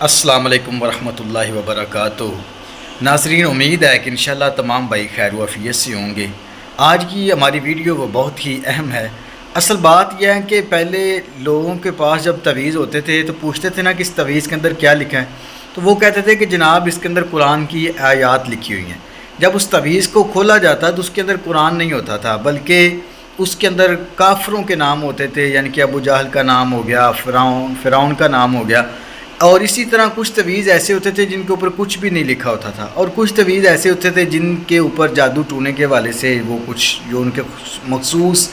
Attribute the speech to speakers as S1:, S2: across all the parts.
S1: السلام علیکم ورحمۃ اللہ وبرکاتہ۔ ناظرین، امید ہے کہ انشاءاللہ تمام بھائی خیر و عافیت سے ہوں گے۔ آج کی ہماری ویڈیو وہ بہت ہی اہم ہے۔ اصل بات یہ ہے کہ پہلے لوگوں کے پاس جب تویز ہوتے تھے تو پوچھتے تھے نا کہ اس تویز کے اندر کیا لکھا ہے، تو وہ کہتے تھے کہ جناب اس کے اندر قرآن کی آیات لکھی ہوئی ہیں۔ جب اس تویز کو کھولا جاتا تو اس کے اندر قرآن نہیں ہوتا تھا، بلکہ اس کے اندر کافروں کے نام ہوتے تھے، یعنی کہ ابو جہل کا نام ہو گیا، فرعون کا نام ہو گیا، اور اسی طرح کچھ تویز ایسے ہوتے تھے جن کے اوپر کچھ بھی نہیں لکھا ہوتا تھا، اور کچھ تویز ایسے ہوتے تھے جن کے اوپر جادو ٹونے کے حوالے سے وہ کچھ جو ان کے مخصوص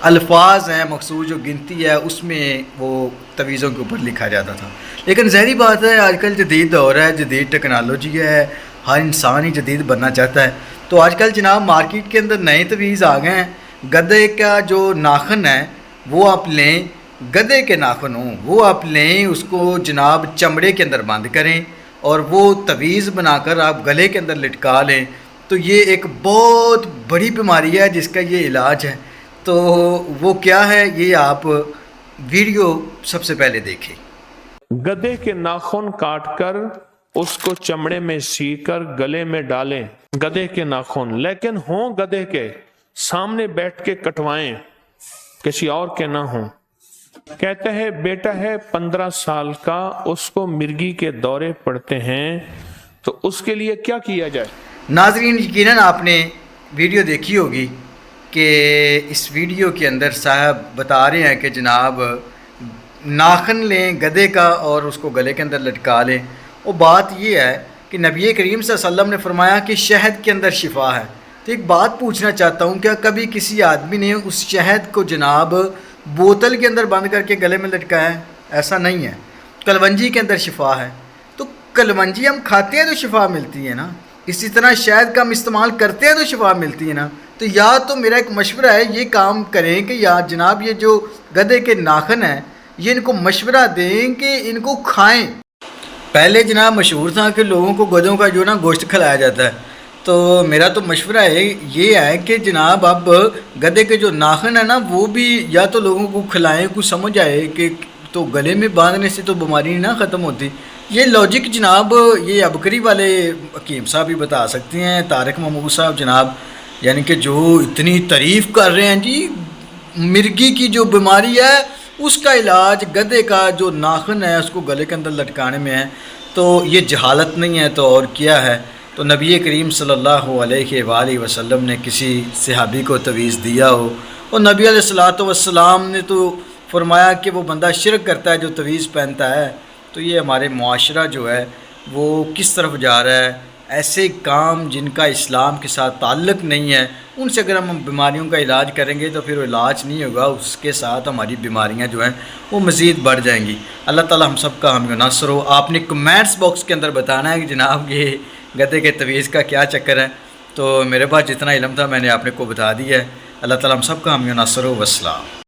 S1: الفاظ ہیں، مخصوص جو گنتی ہے، اس میں وہ تویزوں کے اوپر لکھا جاتا تھا۔ لیکن ظاہری بات ہے، آج کل جدید دور ہے، جدید ٹیکنالوجی ہے، ہر انسان ہی جدید بننا چاہتا ہے۔ تو آج کل جناب مارکیٹ کے اندر نئے تویز آ گئے ہیں۔ گدھے کا جو ناخن ہے وہ آپ لیں، گدھے کے ناخن ہوں وہ آپ لیں، اس کو جناب چمڑے کے اندر بند کریں اور وہ تویز بنا کر آپ گلے کے اندر لٹکا لیں، تو یہ ایک بہت بڑی بیماری ہے جس کا یہ علاج ہے۔ تو وہ کیا ہے، یہ آپ ویڈیو سب سے پہلے دیکھیں۔
S2: گدھے کے ناخن کاٹ کر اس کو چمڑے میں سی کر گلے میں ڈالیں، گدھے کے ناخن، لیکن ہوں گدھے کے، سامنے بیٹھ کے کٹوائیں، کسی اور کے نہ ہوں۔ کہتا ہے بیٹا ہے 15 سال کا، اس کو مرگی کے دورے پڑتے ہیں، تو اس کے لیے کیا کیا جائے؟
S1: ناظرین، یقیناً آپ نے ویڈیو دیکھی ہوگی کہ اس ویڈیو کے اندر صاحب بتا رہے ہیں کہ جناب ناخن لیں گدھے کا اور اس کو گلے کے اندر لٹکا لیں۔ وہ بات یہ ہے کہ نبی کریم صلی اللہ علیہ وسلم نے فرمایا کہ شہد کے اندر شفا ہے۔ تو ایک بات پوچھنا چاہتا ہوں، کیا کبھی کسی آدمی نے اس شہد کو جناب بوتل کے اندر بند کر کے گلے میں لٹکایا ہے؟ ایسا نہیں ہے۔ کلونجی کے اندر شفا ہے، تو کلونجی ہم کھاتے ہیں تو شفا ملتی ہے نا، اسی طرح شہد کا ہم استعمال کرتے ہیں تو شفا ملتی ہے نا۔ تو یا تو میرا ایک مشورہ ہے، یہ کام کریں کہ یا جناب یہ جو گدھے کے ناخن ہیں یہ ان کو مشورہ دیں کہ ان کو کھائیں۔ پہلے جناب مشہور تھا کہ لوگوں کو گدھوں کا جو نا گوشت کھلایا جاتا ہے، تو میرا تو مشورہ ہے یہ ہے کہ جناب اب گدھے کے جو ناخن ہیں نا وہ بھی یا تو لوگوں کو کھلائیں، کچھ سمجھ آئے کہ تو گلے میں باندھنے سے تو بیماری نہ ختم ہوتی۔ یہ لاجک جناب یہ ابکری والے حکیم صاحب بھی بتا سکتے ہیں، طارق محمود صاحب جناب، یعنی کہ جو اتنی تعریف کر رہے ہیں جی مرگی کی جو بیماری ہے اس کا علاج گدھے کا جو ناخن ہے اس کو گلے کے اندر لٹکانے میں ہے، تو یہ جہالت نہیں ہے تو اور کیا ہے؟ تو نبی کریم صلی اللہ علیہ وآلہ وسلم نے کسی صحابی کو تویز دیا ہو، اور نبی علیہ الصلوۃ والسلام نے تو فرمایا کہ وہ بندہ شرک کرتا ہے جو تویز پہنتا ہے۔ تو یہ ہمارے معاشرہ جو ہے وہ کس طرف جا رہا ہے؟ ایسے کام جن کا اسلام کے ساتھ تعلق نہیں ہے ان سے اگر ہم بیماریوں کا علاج کریں گے تو پھر وہ علاج نہیں ہوگا، اس کے ساتھ ہماری بیماریاں جو ہیں وہ مزید بڑھ جائیں گی۔ اللہ تعالی ہم سب کا حامی و ناصر ہو۔ آپ نے کمنٹس باکس کے اندر بتانا ہے کہ جناب یہ گدھے کے تویز کا کیا چکر ہے۔ تو میرے پاس جتنا علم تھا میں نے آپ کو بتا دیا ہے۔ اللہ تعالی ہم سب کا حامی و ناصر ہو۔ والسلام۔